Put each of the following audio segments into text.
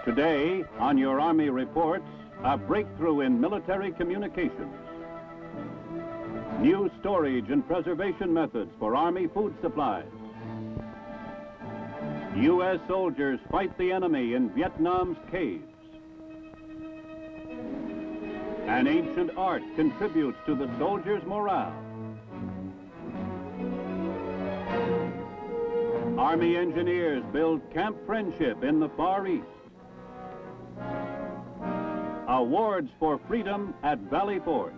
Today, on your Army Reports, a breakthrough in military communications. New storage and preservation methods for Army food supplies. U.S. soldiers fight the enemy in Vietnam's caves. An ancient art contributes to the soldier's morale. Army engineers build Camp Friendship in the Far East. Awards for freedom at Valley Forge.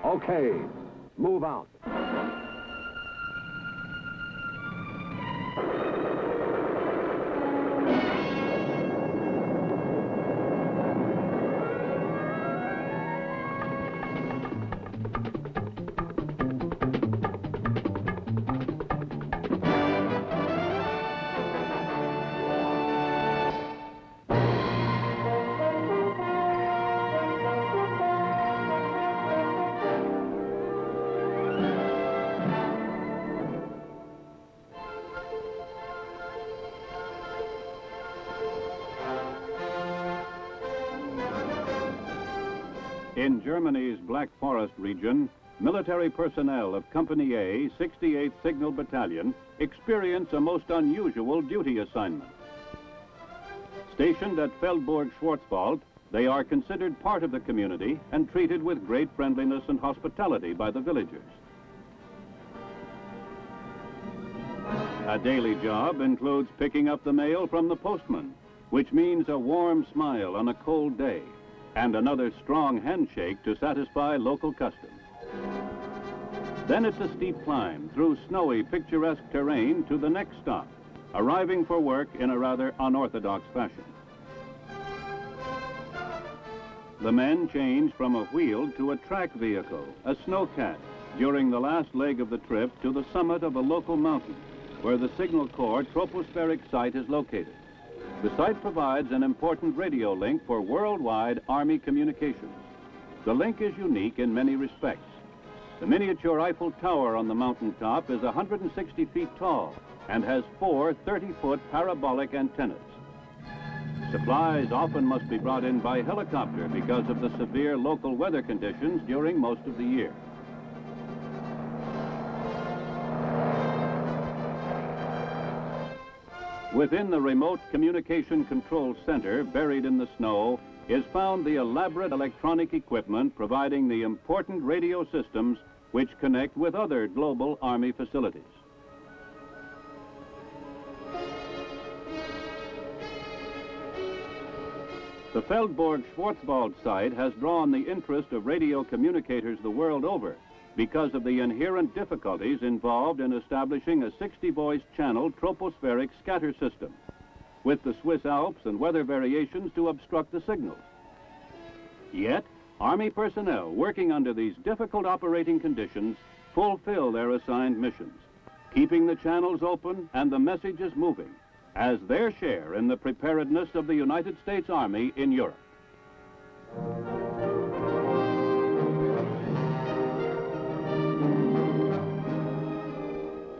Okay, move out. In Germany's Black Forest region, military personnel of Company A, 68th Signal Battalion, experience a most unusual duty assignment. Stationed at Feldburg Schwarzwald, they are considered part of the community and treated with great friendliness and hospitality by the villagers. A daily job includes picking up the mail from the postman, which means a warm smile on a cold day, and another strong handshake to satisfy local custom. Then it's a steep climb through snowy, picturesque terrain to the next stop, arriving for work in a rather unorthodox fashion. The men change from a wheeled to a track vehicle, a snowcat, during the last leg of the trip to the summit of a local mountain, where the Signal Corps tropospheric site is located. The site provides an important radio link for worldwide Army communications. The link is unique in many respects. The miniature Eiffel Tower on the mountaintop is 160 feet tall and has 4 30-foot parabolic antennas. Supplies often must be brought in by helicopter because of the severe local weather conditions during most of the year. Within the remote communication control center, buried in the snow, is found the elaborate electronic equipment providing the important radio systems which connect with other global Army facilities. The Feldburg Schwarzwald site has drawn the interest of radio communicators the world over because of the inherent difficulties involved in establishing a 60-voice channel tropospheric scatter system, with the Swiss Alps and weather variations to obstruct the signals. Yet, Army personnel working under these difficult operating conditions fulfill their assigned missions, keeping the channels open and the messages moving, as their share in the preparedness of the United States Army in Europe.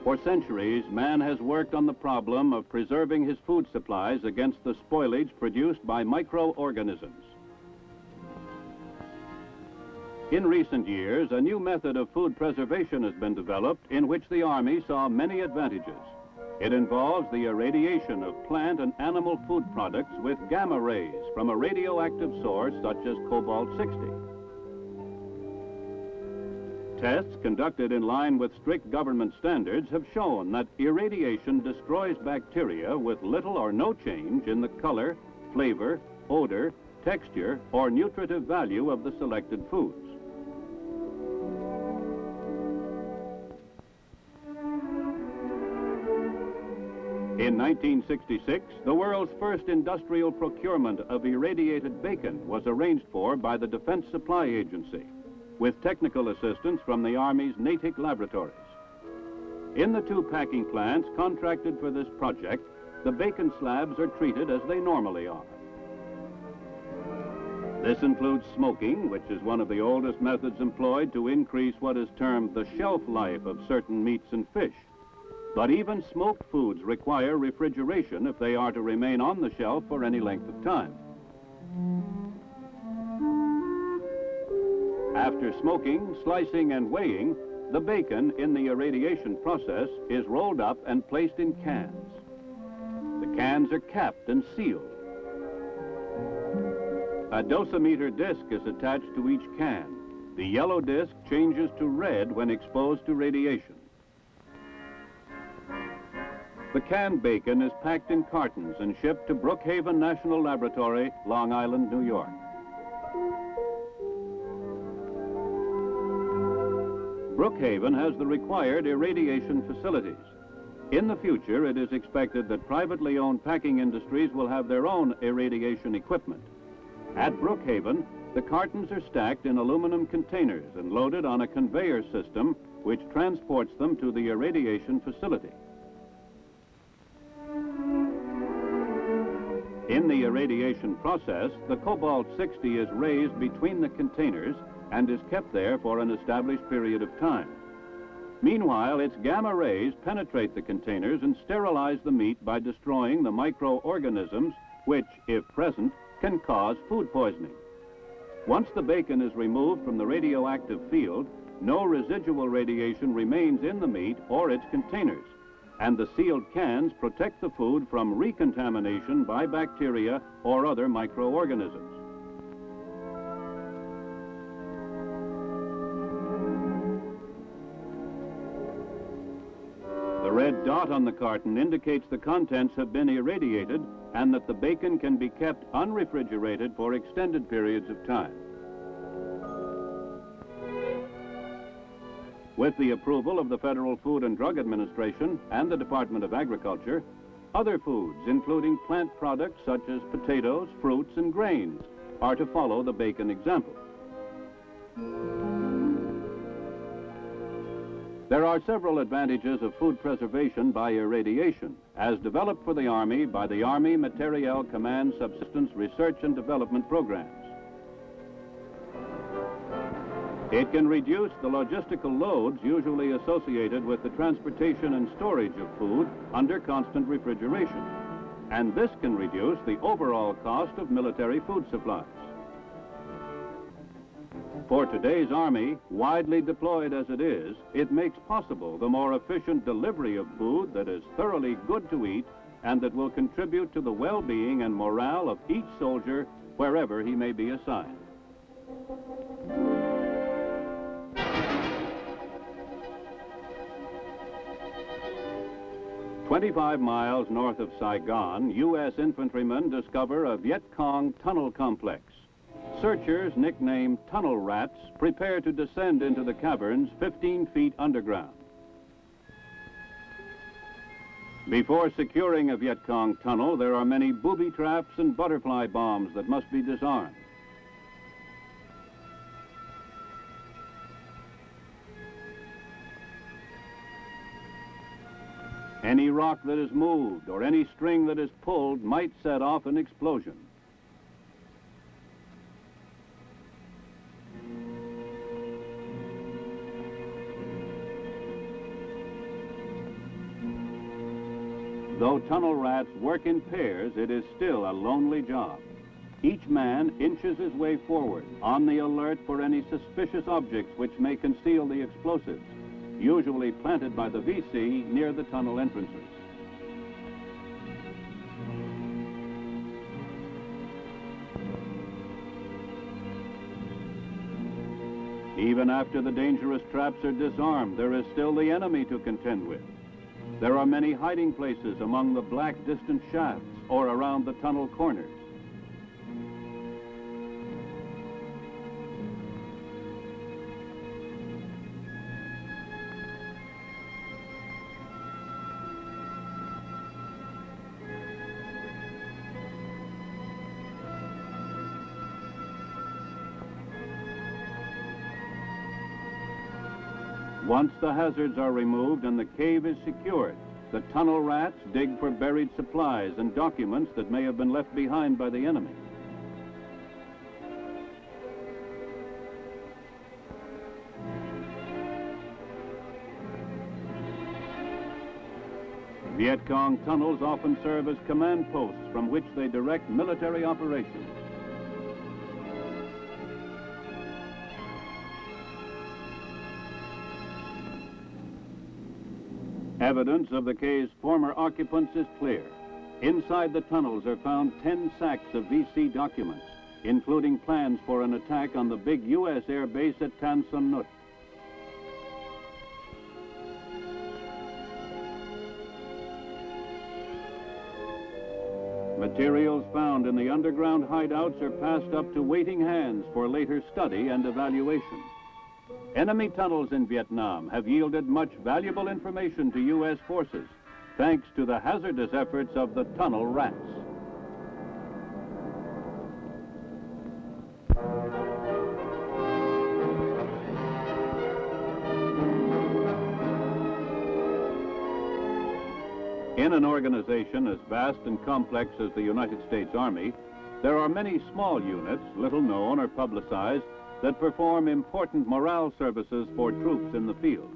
For centuries, man has worked on the problem of preserving his food supplies against the spoilage produced by microorganisms. In recent years, a new method of food preservation has been developed in which the Army saw many advantages. It involves the irradiation of plant and animal food products with gamma rays from a radioactive source such as cobalt-60. Tests conducted in line with strict government standards have shown that irradiation destroys bacteria with little or no change in the color, flavor, odor, texture, or nutritive value of the selected foods. In 1966, the world's first industrial procurement of irradiated bacon was arranged for by the Defense Supply Agency, with technical assistance from the Army's Natick laboratories. In the 2 packing plants contracted for this project, the bacon slabs are treated as they normally are. This includes smoking, which is one of the oldest methods employed to increase what is termed the shelf life of certain meats and fish. But even smoked foods require refrigeration if they are to remain on the shelf for any length of time. After smoking, slicing, and weighing, the bacon in the irradiation process is rolled up and placed in cans. The cans are capped and sealed. A dosimeter disc is attached to each can. The yellow disc changes to red when exposed to radiation. The canned bacon is packed in cartons and shipped to Brookhaven National Laboratory, Long Island, New York. Brookhaven has the required irradiation facilities. In the future, it is expected that privately owned packing industries will have their own irradiation equipment. At Brookhaven, the cartons are stacked in aluminum containers and loaded on a conveyor system which transports them to the irradiation facility. In the irradiation process, the cobalt-60 is raised between the containers and is kept there for an established period of time. Meanwhile, its gamma rays penetrate the containers and sterilize the meat by destroying the microorganisms which, if present, can cause food poisoning. Once the bacon is removed from the radioactive field, no residual radiation remains in the meat or its containers, and the sealed cans protect the food from recontamination by bacteria or other microorganisms. The red dot on the carton indicates the contents have been irradiated and that the bacon can be kept unrefrigerated for extended periods of time. With the approval of the Federal Food and Drug Administration and the Department of Agriculture, other foods, including plant products such as potatoes, fruits, and grains, are to follow the bacon example. There are several advantages of food preservation by irradiation, as developed for the Army by the Army Materiel Command Subsistence Research and Development Programs. It can reduce the logistical loads usually associated with the transportation and storage of food under constant refrigeration, and this can reduce the overall cost of military food supplies. For today's Army, widely deployed as it is, it makes possible the more efficient delivery of food that is thoroughly good to eat and that will contribute to the well-being and morale of each soldier wherever he may be assigned. "25 miles north of Saigon, U.S. infantrymen discover a Viet Cong tunnel complex. Searchers, nicknamed tunnel rats, prepare to descend into the caverns 15 feet underground. Before securing a Viet Cong tunnel, there are many booby traps and butterfly bombs that must be disarmed. Any rock that is moved or any string that is pulled might set off an explosion. Though tunnel rats work in pairs, it is still a lonely job. Each man inches his way forward, on the alert for any suspicious objects which may conceal the explosives, usually planted by the VC near the tunnel entrances. Even after the dangerous traps are disarmed, there is still the enemy to contend with. There are many hiding places among the black distant shafts or around the tunnel corners. Once the hazards are removed and the cave is secured, the tunnel rats dig for buried supplies and documents that may have been left behind by the enemy. Viet Cong tunnels often serve as command posts from which they direct military operations. Evidence of the cave's former occupants is clear. Inside the tunnels are found 10 sacks of VC documents, including plans for an attack on the big U.S. air base at Tan Son Nhut. Materials found in the underground hideouts are passed up to waiting hands for later study and evaluation. Enemy tunnels in Vietnam have yielded much valuable information to U.S. forces, thanks to the hazardous efforts of the tunnel rats. In an organization as vast and complex as the United States Army, there are many small units, little known or publicized, that perform important morale services for troops in the field.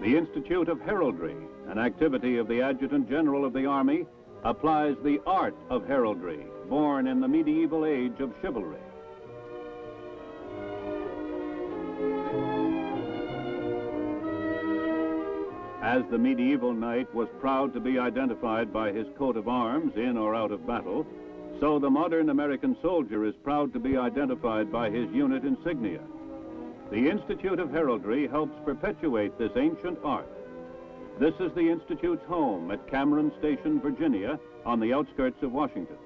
The Institute of Heraldry, an activity of the Adjutant General of the Army, applies the art of heraldry, born in the medieval age of chivalry. As the medieval knight was proud to be identified by his coat of arms in or out of battle, so the modern American soldier is proud to be identified by his unit insignia. The Institute of Heraldry helps perpetuate this ancient art. This is the Institute's home at Cameron Station, Virginia, on the outskirts of Washington.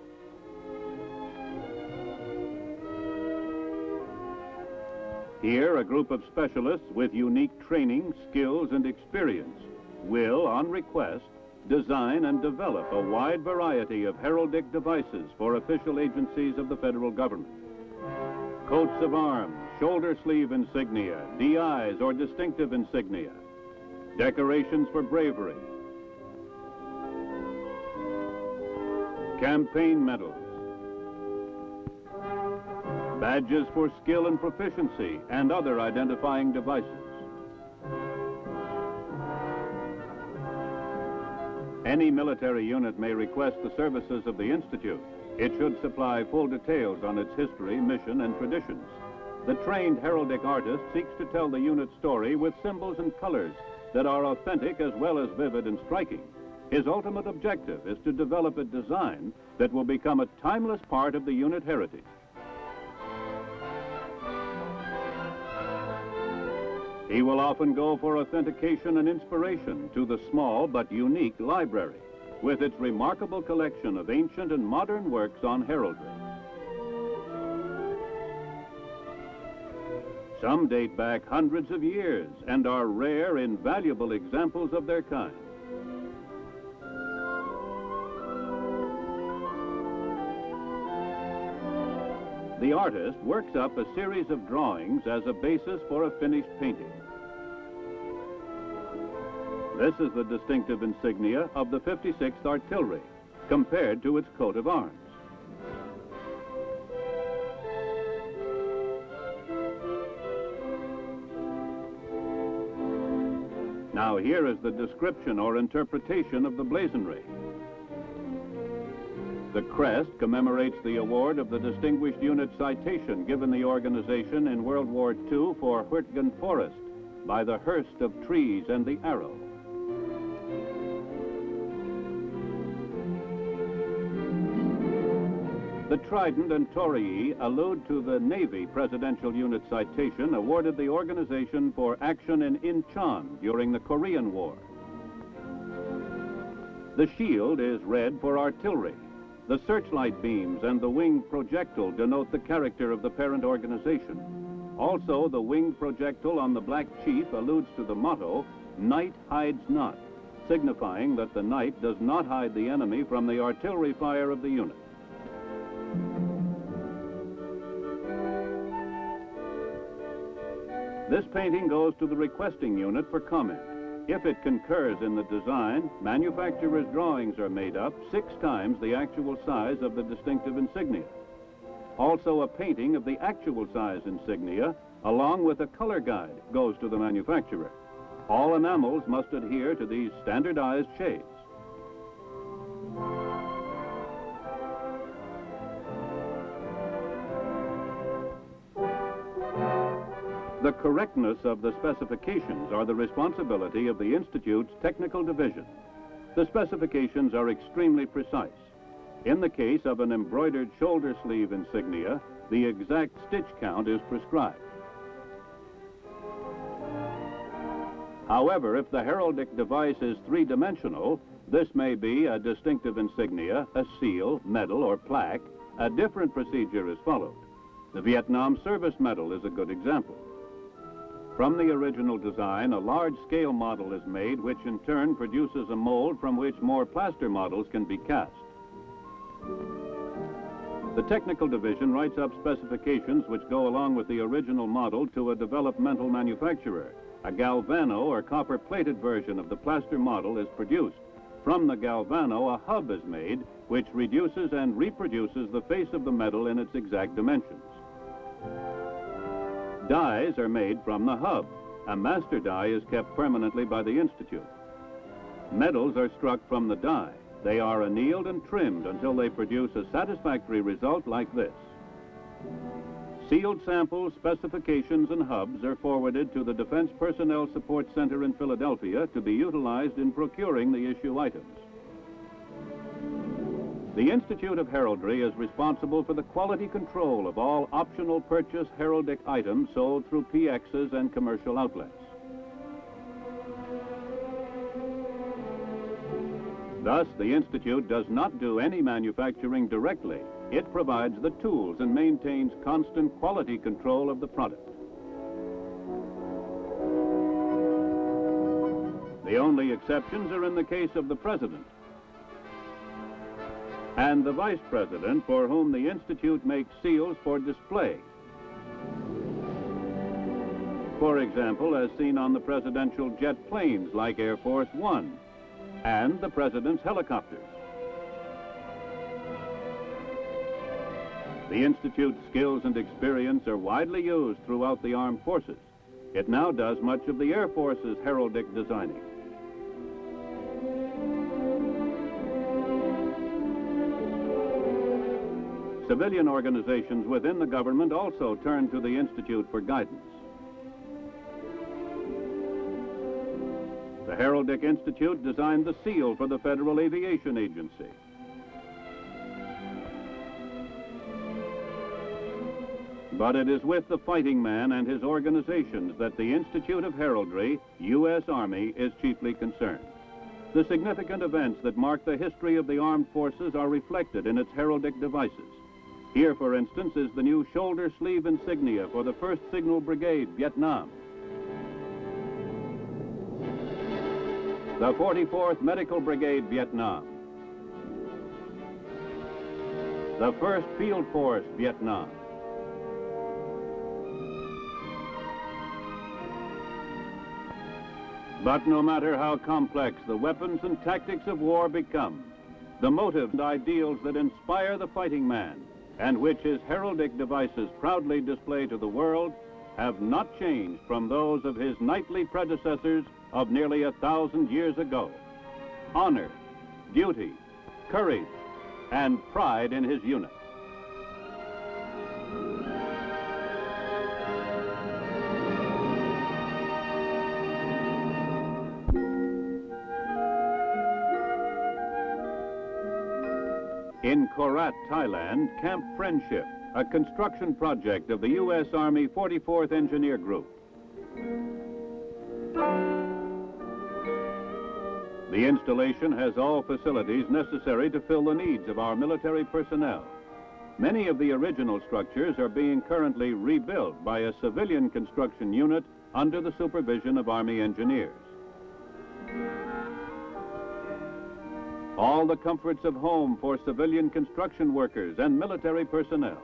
Here, a group of specialists with unique training, skills, and experience will, on request, design and develop a wide variety of heraldic devices for official agencies of the federal government. Coats of arms, shoulder sleeve insignia, DIs or distinctive insignia, decorations for bravery, campaign medals, badges for skill and proficiency, and other identifying devices. Any military unit may request the services of the Institute. It should supply full details on its history, mission, and traditions. The trained heraldic artist seeks to tell the unit's story with symbols and colors that are authentic as well as vivid and striking. His ultimate objective is to develop a design that will become a timeless part of the unit heritage. He will often go for authentication and inspiration to the small but unique library, with its remarkable collection of ancient and modern works on heraldry. Some date back hundreds of years and are rare, invaluable examples of their kind. The artist works up a series of drawings as a basis for a finished painting. This is the distinctive insignia of the 56th Artillery, compared to its coat of arms. Now here is the description or interpretation of the blazonry. The crest commemorates the award of the Distinguished Unit Citation given the organization in World War II for Huertgen Forest by the Hearst of Trees and the Arrow. The Trident and Torii allude to the Navy Presidential Unit Citation awarded the organization for action in Incheon during the Korean War. The shield is red for artillery. The searchlight beams and the winged projectile denote the character of the parent organization. Also, the winged projectile on the black chief alludes to the motto, "Night hides not," signifying that the night does not hide the enemy from the artillery fire of the unit. This painting goes to the requesting unit for comment. If it concurs in the design, manufacturer's drawings are made up 6 times the actual size of the distinctive insignia. Also, a painting of the actual size insignia, along with a color guide, goes to the manufacturer. All enamels must adhere to these standardized shades. The correctness of the specifications are the responsibility of the Institute's technical division. The specifications are extremely precise. In the case of an embroidered shoulder sleeve insignia, the exact stitch count is prescribed. However, if the heraldic device is three-dimensional, this may be a distinctive insignia, a seal, medal, or plaque. A different procedure is followed. The Vietnam Service Medal is a good example. From the original design, a large-scale model is made, which in turn produces a mold from which more plaster models can be cast. The technical division writes up specifications which go along with the original model to a developmental manufacturer. A galvano or copper-plated version of the plaster model is produced. From the galvano, a hub is made, which reduces and reproduces the face of the medal in its exact dimensions. Dies are made from the hub. A master die is kept permanently by the Institute. Medals are struck from the die. They are annealed and trimmed until they produce a satisfactory result like this. Sealed samples, specifications, and hubs are forwarded to the Defense Personnel Support Center in Philadelphia to be utilized in procuring the issue items. The Institute of Heraldry is responsible for the quality control of all optional purchase heraldic items sold through PXs and commercial outlets. Thus, the Institute does not do any manufacturing directly. It provides the tools and maintains constant quality control of the product. The only exceptions are in the case of the President and the Vice President, for whom the Institute makes seals for display. For example, as seen on the presidential jet planes like Air Force One and the President's helicopters. The Institute's skills and experience are widely used throughout the armed forces. It now does much of the Air Force's heraldic designing. Civilian organizations within the government also turn to the Institute for guidance. The Heraldic Institute designed the seal for the Federal Aviation Agency. But it is with the fighting man and his organizations that the Institute of Heraldry, U.S. Army, is chiefly concerned. The significant events that mark the history of the armed forces are reflected in its heraldic devices. Here, for instance, is the new shoulder sleeve insignia for the 1st Signal Brigade, Vietnam. The 44th Medical Brigade, Vietnam. The 1st Field Force, Vietnam. But no matter how complex the weapons and tactics of war become, the motives and ideals that inspire the fighting man, and which his heraldic devices proudly display to the world, have not changed from those of his knightly predecessors of nearly 1,000 years ago. Honor, duty, courage, and pride in his unit. In Korat, Thailand, Camp Friendship, a construction project of the U.S. Army 44th Engineer Group. The installation has all facilities necessary to fill the needs of our military personnel. Many of the original structures are being currently rebuilt by a civilian construction unit under the supervision of Army engineers. All the comforts of home for civilian construction workers and military personnel.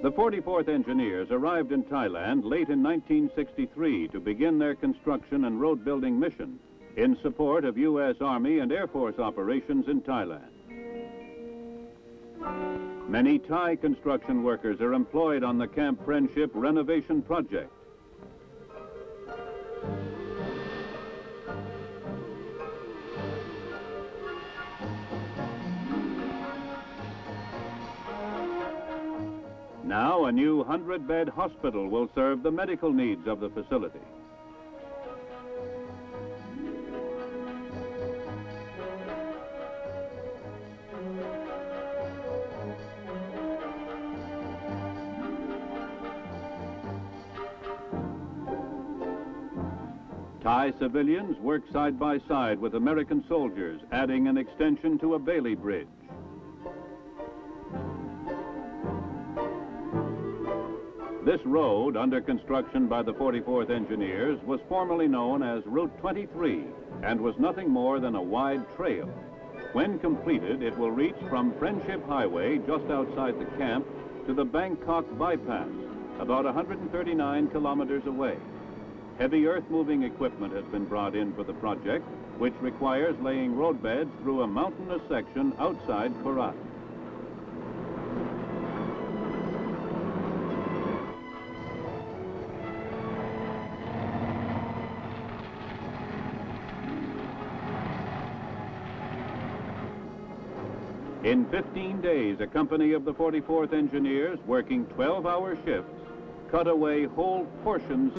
The 44th Engineers arrived in Thailand late in 1963 to begin their construction and road building mission in support of U.S. Army and Air Force operations in Thailand. Many Thai construction workers are employed on the Camp Friendship renovation project. Now a new 100-bed hospital will serve the medical needs of the facility. Thai civilians work side by side with American soldiers, adding an extension to a Bailey Bridge. This road, under construction by the 44th Engineers, was formerly known as Route 23 and was nothing more than a wide trail. When completed, it will reach from Friendship Highway just outside the camp to the Bangkok Bypass, about 139 kilometers away. Heavy earth-moving equipment has been brought in for the project, which requires laying roadbeds through a mountainous section outside Korat. In 15 days, a company of the 44th Engineers, working 12-hour shifts, cut away whole portions